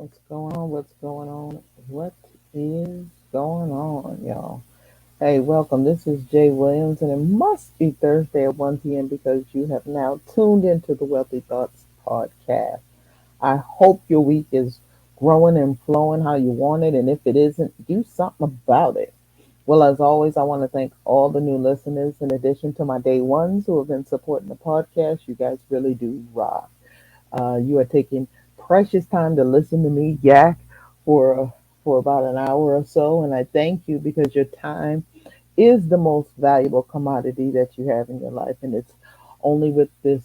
What's going on? What's going on? What is going on, y'all? Hey, welcome. This is Jay Williams, and it must be Thursday at 1 p.m. because you have now tuned into the Wealthy Thoughts podcast. I hope your week is growing and flowing how you want it, and if it isn't, do something about it. Well, as always, I want to thank all the new listeners in addition to my day ones who have been supporting the podcast. You guys really do rock. You are taking precious time to listen to me yak for for about an hour or so, and I thank you because your time is the most valuable commodity that you have in your life, and it's only with this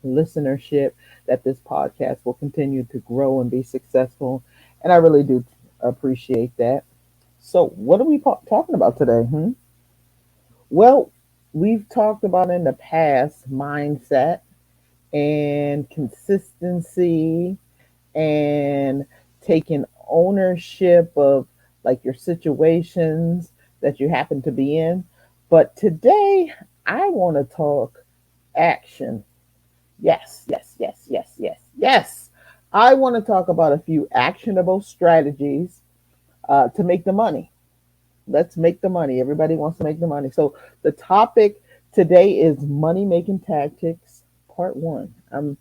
listenership that this podcast will continue to grow and be successful. And I really do appreciate that. So, what are we talking about today? Well, we've talked about in the past mindset and consistency and taking ownership of like your situations that you happen to be in. But today I want to talk action. Yes, yes, yes, yes, yes, yes. I want to talk about a few actionable strategies to make the money. Let's make the money. Everybody wants to make the money. So the topic today is money making tactics, part one. I'm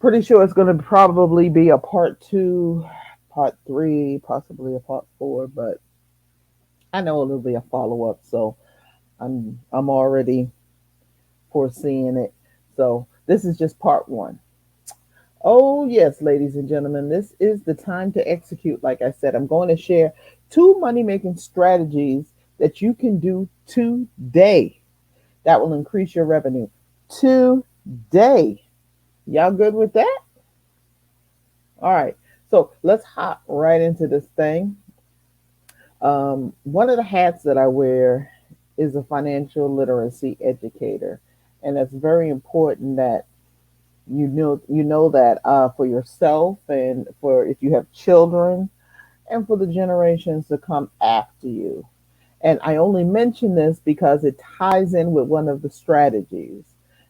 pretty sure it's going to probably be a part two, part three, possibly a part four, but I know it'll be a follow up. So I'm already foreseeing it. So this is just part one. Oh yes, ladies and gentlemen, this is the time to execute. Like I said, I'm going to share two money making strategies that you can do today that will increase your revenue today. Y'all good with that? All right. So let's hop right into this thing. One of the hats that I wear is a financial literacy educator, and it's very important that you know that for yourself and for if you have children and for the generations to come after you. And I only mention this because it ties in with one of the strategies.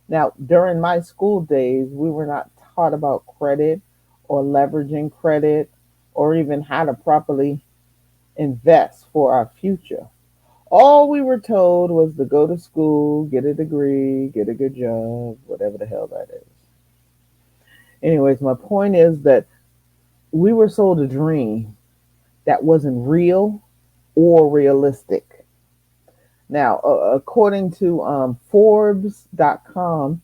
Now, during my school days, we were not taught about credit or leveraging credit or even how to properly invest for our future. All we were told was to go to school, get a degree, get a good job, whatever the hell that is. Anyways, my point is that we were sold a dream that wasn't real or realistic. Now, according to Forbes.com,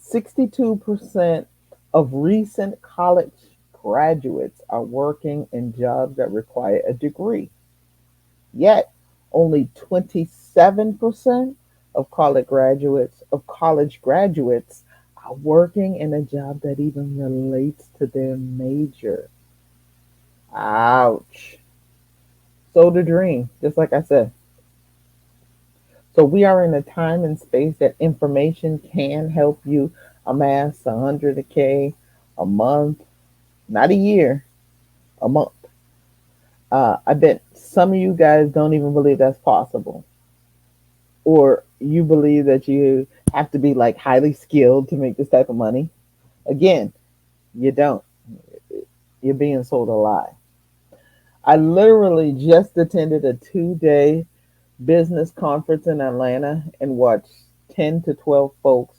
62% of recent college graduates are working in jobs that require a degree. Yet, only 27% of college graduates are working in a job that even relates to their major. Ouch. So the dream, just like I said. So we are in a time and space that information can help you amass 100K a month, not a year, a month. I bet some of you guys don't even believe that's possible, or you believe that you have to be like highly skilled to make this type of money. Again, you don't. You're being sold a lie. I literally just attended a 2 day business conference in Atlanta and watched 10 to 12 folks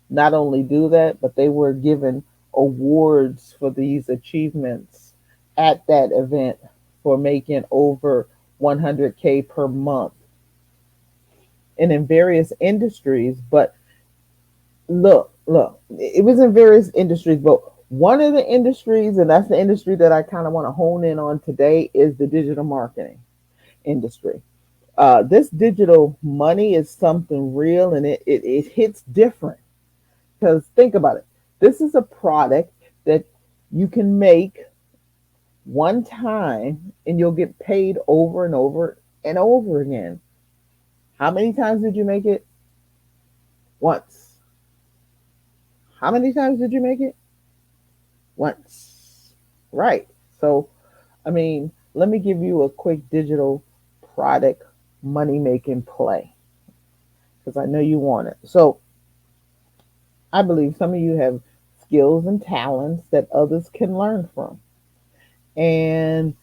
not only do that, but they were given awards for these achievements at that event for making over 100K per month and in various industries. But look, it was in various industries, but one of the industries, and that's the industry that I kind of want to hone in on today, is the digital marketing industry. This digital money is something real and it hits different because think about it. This is a product that you can make one time and you'll get paid over and over and over again. How many times did you make it? Once. How many times did you make it? Once. Right. So, I mean, let me give you a quick digital product money making play because I know you want it. So, I believe some of you have skills and talents that others can learn from. And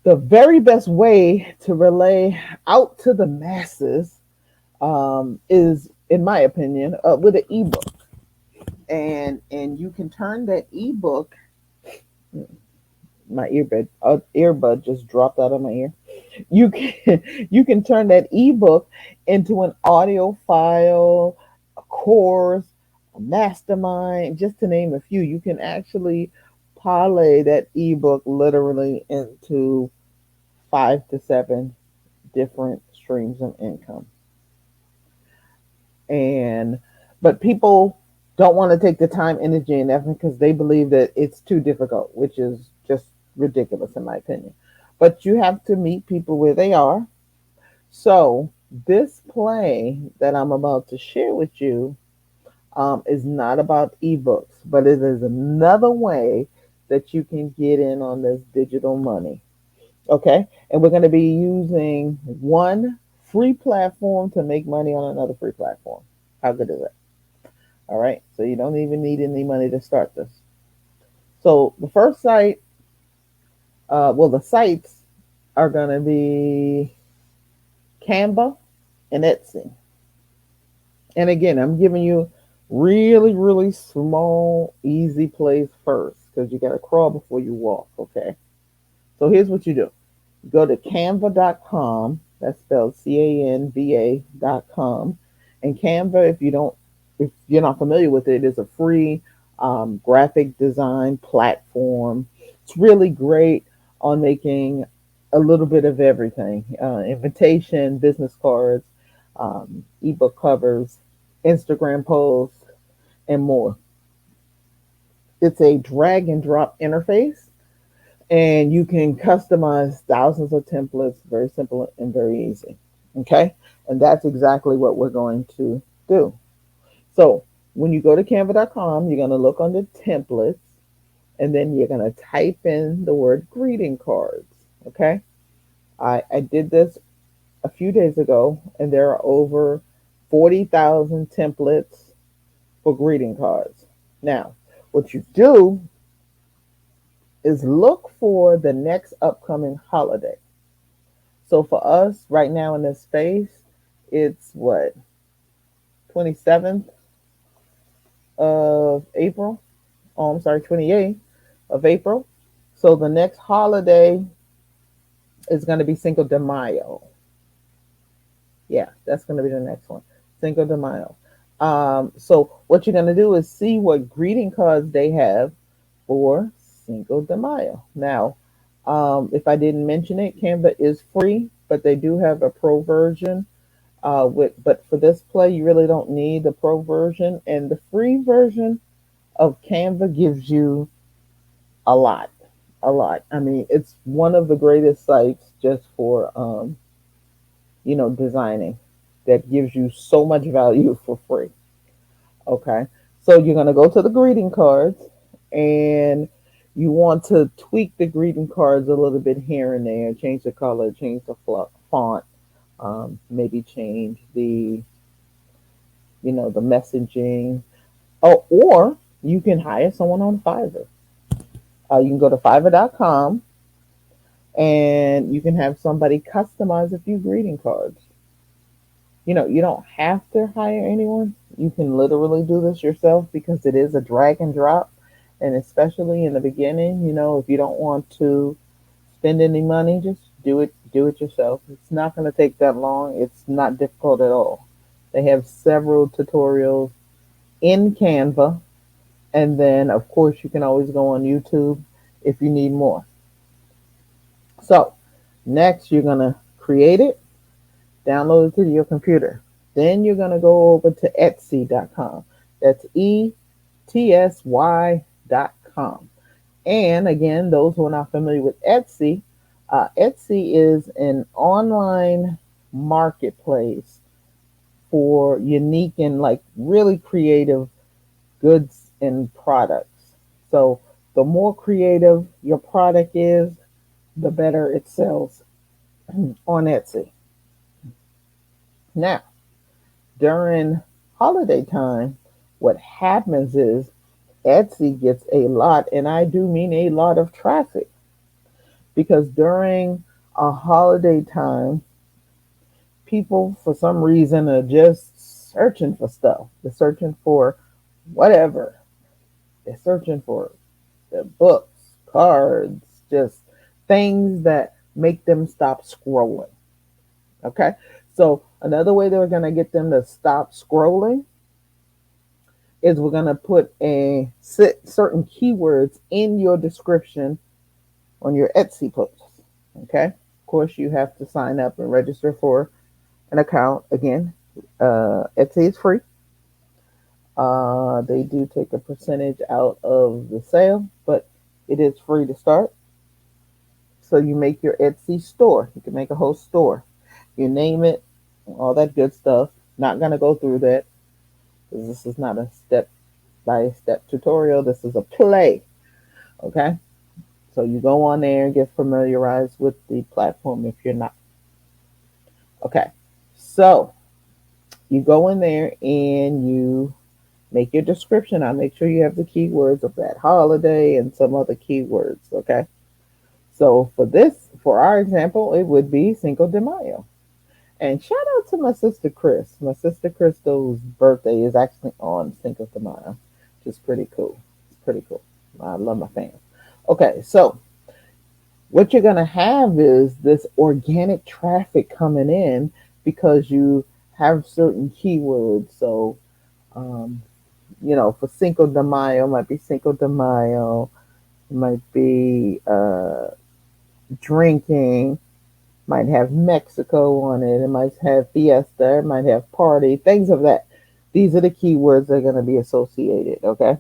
the very best way to relay out to the masses is, in my opinion, with an ebook. And you can turn that ebook. My earbud just dropped out of my ear. You can you can turn that ebook into an audio file, a course, a mastermind, just to name a few. You can actually parlay that ebook literally into 5 to 7 different streams of income. And but people don't want to take the time, energy, and effort because they believe that it's too difficult, which is just ridiculous in my opinion. But you have to meet people where they are. So this play that I'm about to share with you is not about ebooks, but it is another way that you can get in on this digital money. Okay, and we're going to be using one free platform to make money on another free platform. How good is that? All right, so you don't even need any money to start this. So the first site, the sites are going to be Canva and Etsy. And again, I'm giving you really, really small, easy plays first because you got to crawl before you walk. Okay, so here's what you do: go to canva.com. That's spelled canva.com. And Canva, if you're not familiar with it, is a free graphic design platform. It's really great on making a little bit of everything: invitation, business cards, ebook covers, Instagram posts, and more. It's a drag and drop interface, and you can customize thousands of templates. Very simple and very easy. Okay, and that's exactly what we're going to do. So when you go to canva.com, you're going to look under templates, and then you're going to type in the word greeting cards. Okay, I did this a few days ago, and there are over 40,000 templates for greeting cards. Now, what you do is look for the next upcoming holiday. So for us right now in this space, it's what, 27th of April? Oh, I'm sorry, 28th of April. So the next holiday is going to be Cinco de Mayo. Yeah, that's going to be the next one, Cinco de Mayo. So what you're going to do is see what greeting cards they have for Cinco de Mayo. Now, if I didn't mention it, Canva is free, but they do have a pro version. But for this play, you really don't need the pro version, and the free version of Canva gives you a lot, a lot. I mean, it's one of the greatest sites just for designing, that gives you so much value for free. Okay, so you're gonna go to the greeting cards, and you want to tweak the greeting cards a little bit here and there, change the color, change the font, maybe change the messaging. Oh, or you can hire someone on Fiverr. You can go to fiverr.com, and you can have somebody customize a few greeting cards. You don't have to hire anyone. You can literally do this yourself because it is a drag and drop. And especially in the beginning, if you don't want to spend any money, just do it yourself. It's not going to take that long. It's not difficult at all. They have several tutorials in Canva, and then of course you can always go on YouTube if you need more. So next you're going to create it, download it to your computer. Then you're going to go over to Etsy.com. That's ETSY.com. And again, those who are not familiar with Etsy, Etsy is an online marketplace for unique and like really creative goods and products. So the more creative your product is, the better it sells on Etsy. Now, during holiday time, what happens is Etsy gets a lot, and I do mean a lot of traffic, because during a holiday time, people for some reason are just searching for stuff. They're searching for whatever. They're searching for the books, cards, just things that make them stop scrolling. Okay. So another way that we're going to get them to stop scrolling is we're going to put a certain keywords in your description on your Etsy posts. Okay. Of course, you have to sign up and register for an account. Again, Etsy is free. They do take a percentage out of the sale, but it is free to start. So you make your Etsy store. You can make a whole store. You name it, all that good stuff. Not going to go through that because this is not a step by step tutorial. This is a play. Okay? So you go on there and get familiarized with the platform if you're not. Okay. So you go in there and you make your description. I'll make sure you have the keywords of that holiday and some other keywords. Okay. So for our example, it would be Cinco de Mayo. And shout out to my sister Chris. My sister Crystal's birthday is actually on Cinco de Mayo, which is pretty cool. It's pretty cool. I love my fans. Okay, so what you're going to have is this organic traffic coming in because you have certain keywords. So, um, for Cinco de Mayo, might be Cinco de Mayo, might be drinking, might have Mexico on it, it might have fiesta, it might have party, things of that. These are the keywords that are going to be associated, okay?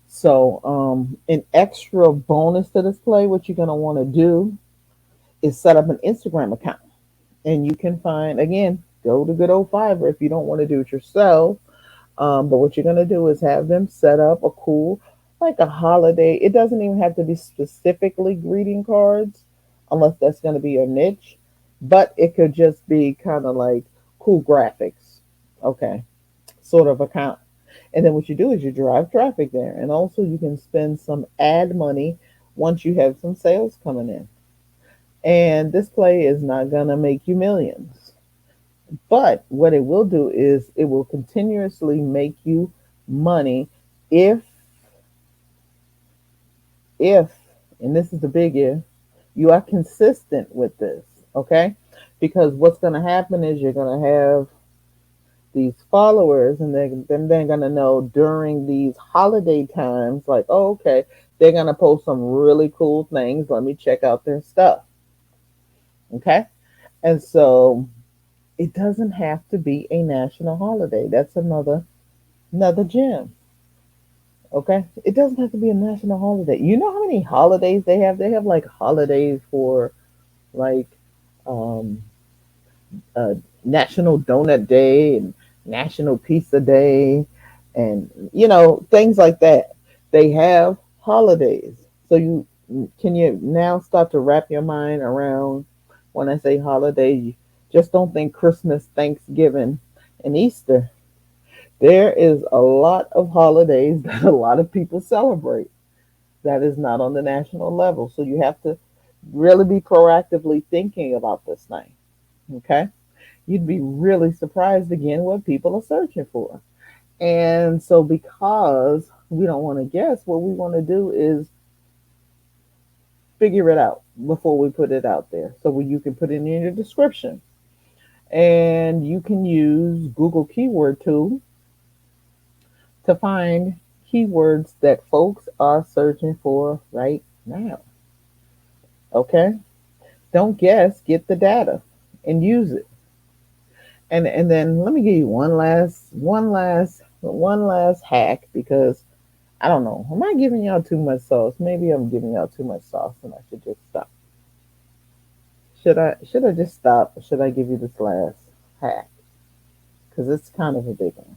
So, an extra bonus to this play, what you're going to want to do is set up an Instagram account. And you can find, again, go to good old Fiverr if you don't want to do it yourself. But what you're going to do is have them set up a cool, like a holiday. It doesn't even have to be specifically greeting cards, unless that's going to be your niche. But it could just be kind of like cool graphics. Okay. Sort of account. And then what you do is you drive traffic there. And also you can spend some ad money once you have some sales coming in. And this play is not going to make you millions. But what it will do is it will continuously make you money if, if, and this is the big if, you are consistent with this, okay? Because what's going to happen is you're going to have these followers, and they're going to know during these holiday times, like, oh, okay, they're going to post some really cool things. Let me check out their stuff, okay? And so it doesn't have to be a national holiday. That's another gem. Okay, it doesn't have to be a national holiday. You know how many holidays they have? They have like holidays for like um, uh, National Donut Day and National Pizza Day, and things like that. They have holidays. So you now start to wrap your mind around when I say holiday. You just don't think Christmas, Thanksgiving, and Easter. There is a lot of holidays that a lot of people celebrate that is not on the national level. So you have to really be proactively thinking about this thing. Okay? You'd be really surprised again what people are searching for. And so, because we don't want to guess, what we want to do is figure it out before we put it out there. So, you can put it in your description. And you can use Google Keyword Tool to find keywords that folks are searching for right now. Okay? Don't guess, get the data and use it. And then let me give you one last hack, because I don't know. Am I giving y'all too much sauce? Maybe I'm giving y'all too much sauce and I should just stop. Should I just stop, or should I give you this last hack? Because it's kind of a big one.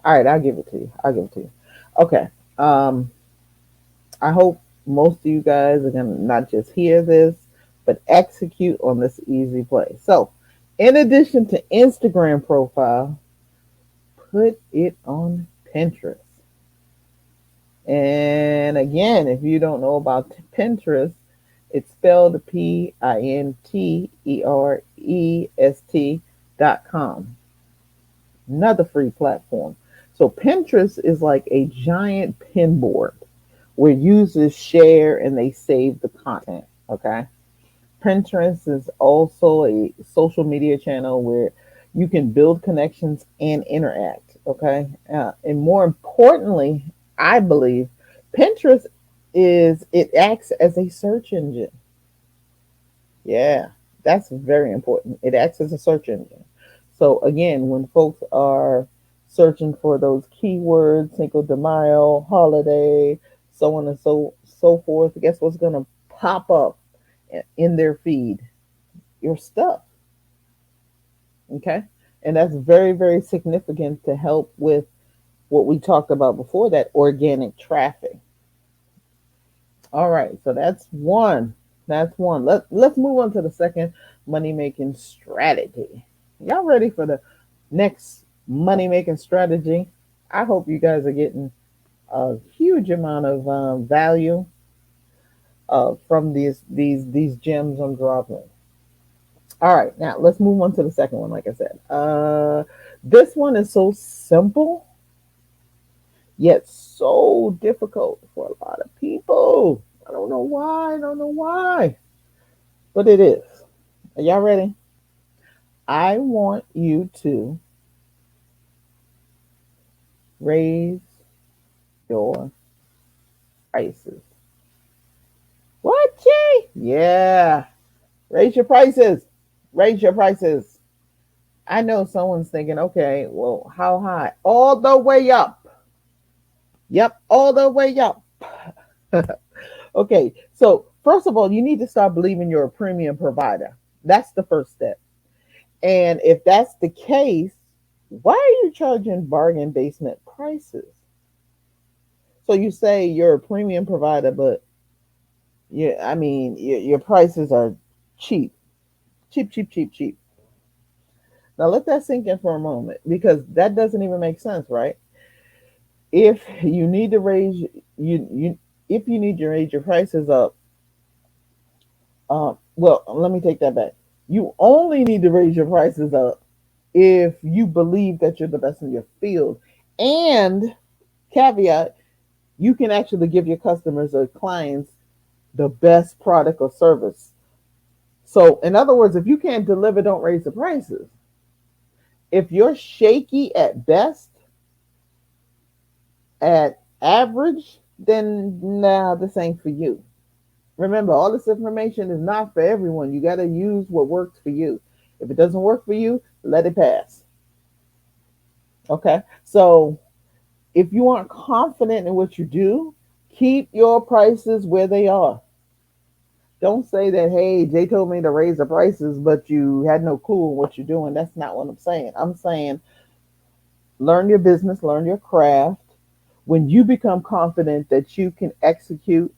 All right, I'll give it to you. Okay. Um, I hope most of you guys are gonna not just hear this, but execute on this easy play. So, in addition to Instagram profile, put it on Pinterest. And again, if you don't know about Pinterest, it's spelled Pinterest.com. Another free platform. So Pinterest is like a giant pinboard where users share and they save the content. Okay. Pinterest is also a social media channel where you can build connections and interact. Okay. And more importantly, I believe Pinterest it acts as a search engine. Yeah, that's very important. It acts as a search engine. So again, when folks are searching for those keywords, Cinco de Mayo, holiday, so on and so forth, guess what's going to pop up in their feed? Your stuff. Okay, and that's very very significant to help with what we talked about before, that organic traffic. All right, so that's one. That's one. Let's move on to the second money making strategy. Y'all ready for the next money making strategy? I hope you guys are getting a huge amount of value from these gems I'm dropping. All right, now let's move on to the second one. Like I said, this one is so simple yet so difficult for a lot of people. I don't know why. I don't know why, but it is. Are y'all ready? I want you to raise your prices. What, Jay? Yeah. Raise your prices. Raise your prices. I know someone's thinking, okay, well, how high? All the way up. Yep, all the way up. Okay, so first of all, you need to start believing you're a premium provider. That's the first step. And if that's the case, why are you charging bargain basement prices? So you say you're a premium provider, but I mean, your prices are cheap, cheap, cheap, cheap, cheap. Now let that sink in for a moment because that doesn't even make sense, right? If you need to raise you if you need to raise your prices up, well, let me take that back. You only need to raise your prices up if you believe that you're the best in your field, and caveat, you can actually give your customers or clients the best product or service. So, in other words, if you can't deliver, don't raise the prices. If you're shaky at best, at average, then nah, this ain't for you. Remember, all this information is not for everyone. You got to use what works for you. If it doesn't work for you, let it pass. Okay? So, if you aren't confident in what you do, keep your prices where they are. Don't say that, hey, Jay told me to raise the prices, but you had no clue what you're doing. That's not what I'm saying. I'm saying learn your business, learn your craft. When you become confident that you can execute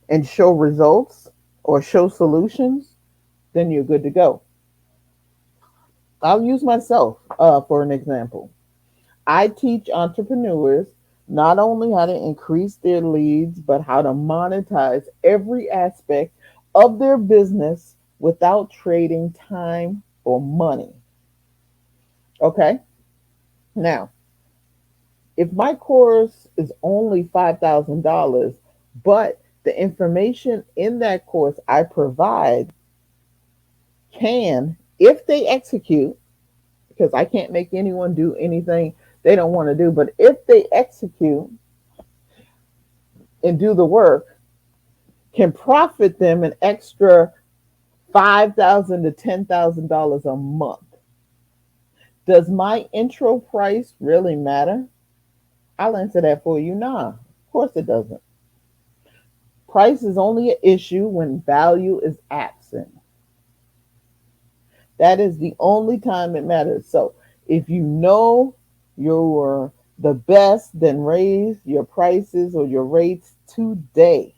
and show results or show solutions, then you're good to go. I'll use myself for an example. I teach entrepreneurs not only how to increase their leads, but how to monetize every aspect of their business without trading time for money. Okay? Now, if my course is only $5,000, but the information in that course I provide can, if they execute, because I can't make anyone do anything they don't want to do, but if they execute and do the work, can profit them an extra $5,000 to $10,000 a month. Does my intro price really matter? I'll answer that for you. Nah, of course it doesn't. Price is only an issue when value is absent. That is the only time it matters. So if you know you're the best, then raise your prices or your rates today.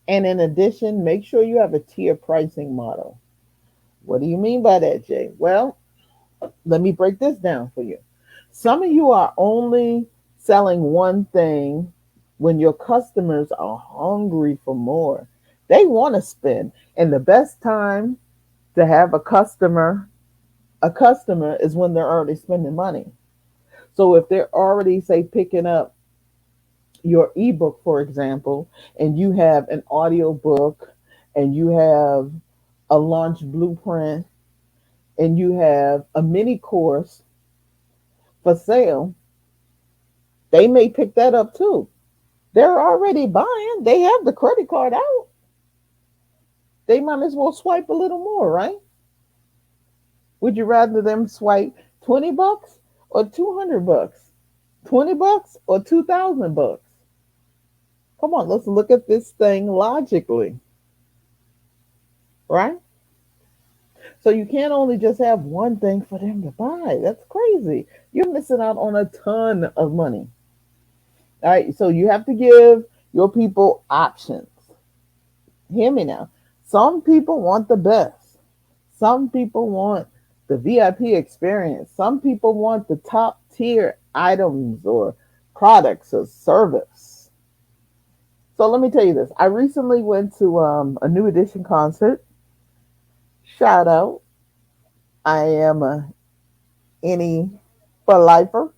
And in addition, make sure you have a tier pricing model. What do you mean by that, Jay? Well, let me break this down for you. Some of you are only selling one thing when your customers are hungry for more. They want to spend. And the best time to have a customer is when they're already spending money. So if they're already, say, picking up your ebook, for example, and you have an audio book and you have a launch blueprint and you have a mini course for sale, they may pick that up too. They're already buying. They have the credit card out. They might as well swipe a little more, right? Would you rather them swipe $20 or $200? $20 or $2,000? Come on, let's look at this thing logically, right? So you can't only just have one thing for them to buy. That's crazy. You're missing out on a ton of money. All right, so you have to give your people options. Hear me now. Some people want the best. Some people want the VIP experience. Some people want the top tier items or products or service. So let me tell you this. I recently went to a New Edition concert. Shout out. I am a any for lifer.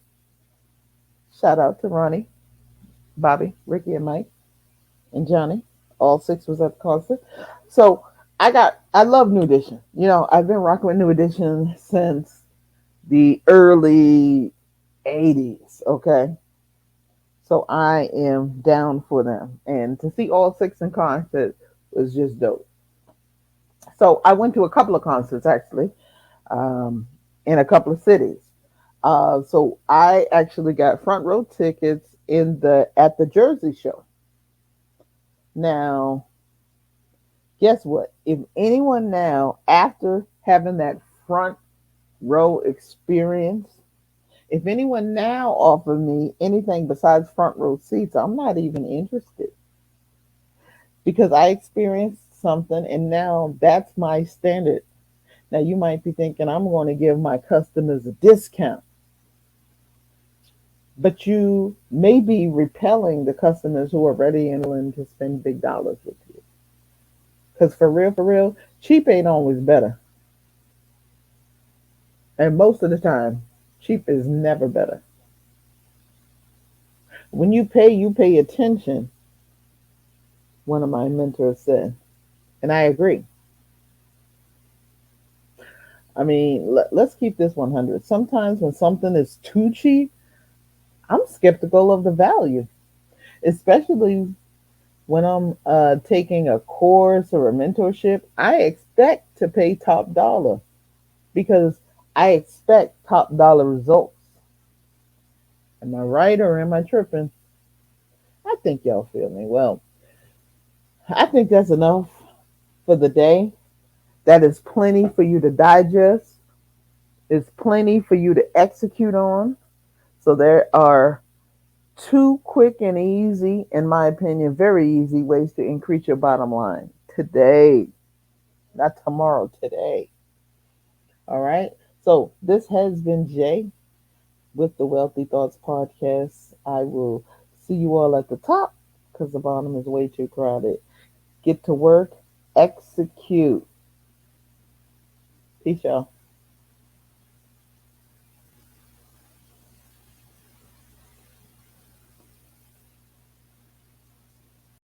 Shout out to Ronnie, Bobby, Ricky, and Mike, and Johnny. All six was at the concert. So I love New Edition. I've been rocking with New Edition since the early 80s. Okay. So I am down for them. And to see all six in concert was just dope. So I went to a couple of concerts actually, um, in a couple of cities. So I actually got front row tickets in the at the Jersey show. Now, guess what? If anyone now, after having that front row experience, if anyone now offer me anything besides front row seats, I'm not even interested because I experienced something and now that's my standard. Now, you might be thinking I'm going to give my customers a discount, but you may be repelling the customers who are ready and willing to spend big dollars with you. Because for real, cheap ain't always better. And most of the time, cheap is never better. When you pay attention, one of my mentors said. And I agree. I mean, let's keep this 100. Sometimes when something is too cheap, I'm skeptical of the value, especially when I'm taking a course or a mentorship. I expect to pay top dollar because I expect top dollar results. Am I right or am I tripping? I think y'all feel me. Well, I think that's enough for the day. That is plenty for you to digest. It's plenty for you to execute on. So there are two quick and easy, in my opinion, very easy ways to increase your bottom line today, not tomorrow, today. All right. So this has been Jay with the Wealthy Thoughts Podcast. I will see you all at the top because the bottom is way too crowded. Get to work, execute. Peace, y'all.